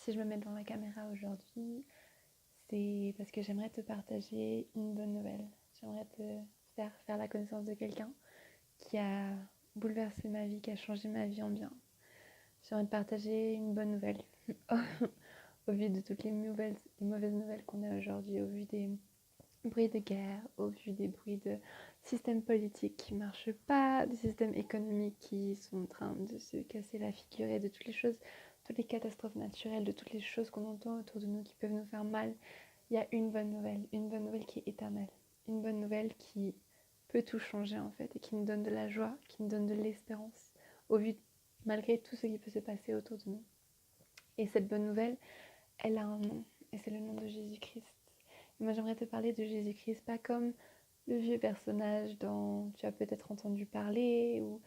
Si je me mets devant la caméra aujourd'hui, c'est parce que j'aimerais te partager une bonne nouvelle. J'aimerais te faire la connaissance de quelqu'un qui a bouleversé ma vie, qui a changé ma vie en bien. J'aimerais te partager une bonne nouvelle. Au vu de toutes les mauvaises nouvelles qu'on a aujourd'hui, au vu des bruits de guerre, au vu des bruits de systèmes politiques qui ne marchent pas, des systèmes économiques qui sont en train de se casser la figure et de toutes les choses, toutes les catastrophes naturelles, de toutes les choses qu'on entend autour de nous qui peuvent nous faire mal, il y a une bonne nouvelle qui est éternelle, une bonne nouvelle qui peut tout changer en fait et qui nous donne de la joie, qui nous donne de l'espérance au vu malgré tout ce qui peut se passer autour de nous. Et cette bonne nouvelle, elle a un nom et c'est le nom de Jésus-Christ. Et moi j'aimerais te parler de Jésus-Christ, pas comme le vieux personnage dont tu as peut-être entendu parler, ou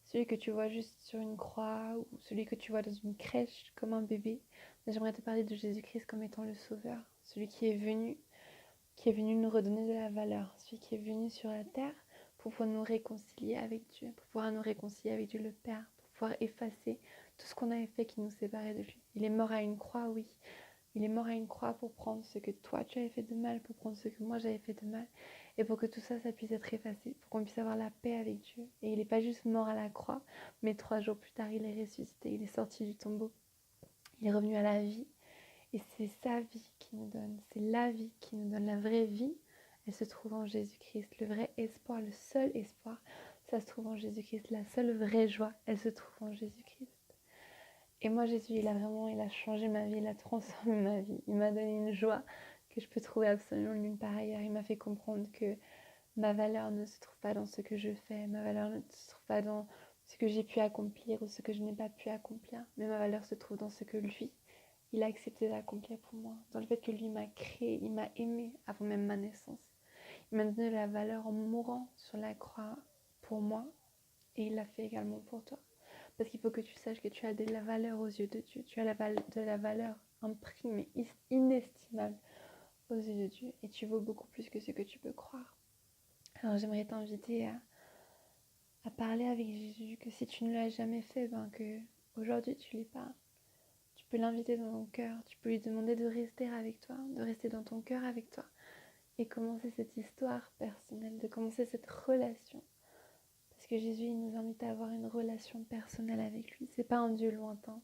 celui que tu vois juste sur une croix, ou celui que tu vois dans une crèche comme un bébé. Mais j'aimerais te parler de Jésus-Christ comme étant le Sauveur, celui qui est venu nous redonner de la valeur, celui qui est venu sur la terre pour pouvoir nous réconcilier avec Dieu, pour pouvoir nous réconcilier avec Dieu le Père, pour pouvoir effacer tout ce qu'on avait fait qui nous séparait de lui. Il est mort à une croix, oui. Il est mort à une croix pour prendre ce que toi tu avais fait de mal, pour prendre ce que moi j'avais fait de mal, et pour que tout ça, ça puisse être effacé, pour qu'on puisse avoir la paix avec Dieu. Et il n'est pas juste mort à la croix, mais 3 jours plus tard, il est ressuscité, il est sorti du tombeau, il est revenu à la vie. Et c'est sa vie qui nous donne, c'est la vie qui nous donne, la vraie vie. Elle se trouve en Jésus-Christ, le vrai espoir, le seul espoir, ça se trouve en Jésus-Christ. La seule vraie joie, elle se trouve en Jésus-Christ. Et moi, Jésus, il a changé ma vie, il a transformé ma vie. Il m'a donné une joie que je peux trouver absolument nulle part ailleurs. Il m'a fait comprendre que ma valeur ne se trouve pas dans ce que je fais, ma valeur ne se trouve pas dans ce que j'ai pu accomplir ou ce que je n'ai pas pu accomplir, mais ma valeur se trouve dans ce que lui, il a accepté d'accomplir pour moi, dans le fait que lui m'a créé, il m'a aimé avant même ma naissance. Il m'a donné la valeur en mourant sur la croix pour moi, et il l'a fait également pour toi. Parce qu'il faut que tu saches que tu as de la valeur aux yeux de Dieu, tu as de la valeur imprimée, inestimable aux yeux de Dieu, et tu vaux beaucoup plus que ce que tu peux croire. Alors j'aimerais t'inviter à parler avec Jésus, que si tu ne l'as jamais fait, que aujourd'hui tu lui parles. Tu peux l'inviter dans ton cœur, tu peux lui demander de rester avec toi, de rester dans ton cœur avec toi et commencer cette histoire personnelle, de commencer cette relation. Parce que Jésus, il nous invite à avoir une relation personnelle avec lui. C'est pas un Dieu lointain,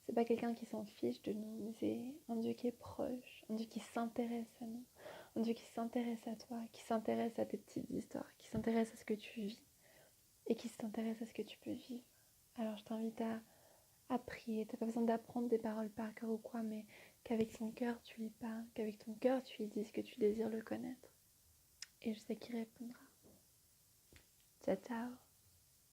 c'est pas quelqu'un qui s'en fiche de nous, mais c'est un Dieu qui est proche, un Dieu qui s'intéresse à nous, un Dieu qui s'intéresse à toi, qui s'intéresse à tes petites histoires, qui s'intéresse à ce que tu vis et qui s'intéresse à ce que tu peux vivre. Alors je t'invite à prier. T'as pas besoin d'apprendre des paroles par cœur ou quoi, mais qu'avec ton cœur tu lui parles, qu'avec ton cœur tu lui dises que tu désires le connaître. Et je sais qu'il répondra. Ciao, ciao.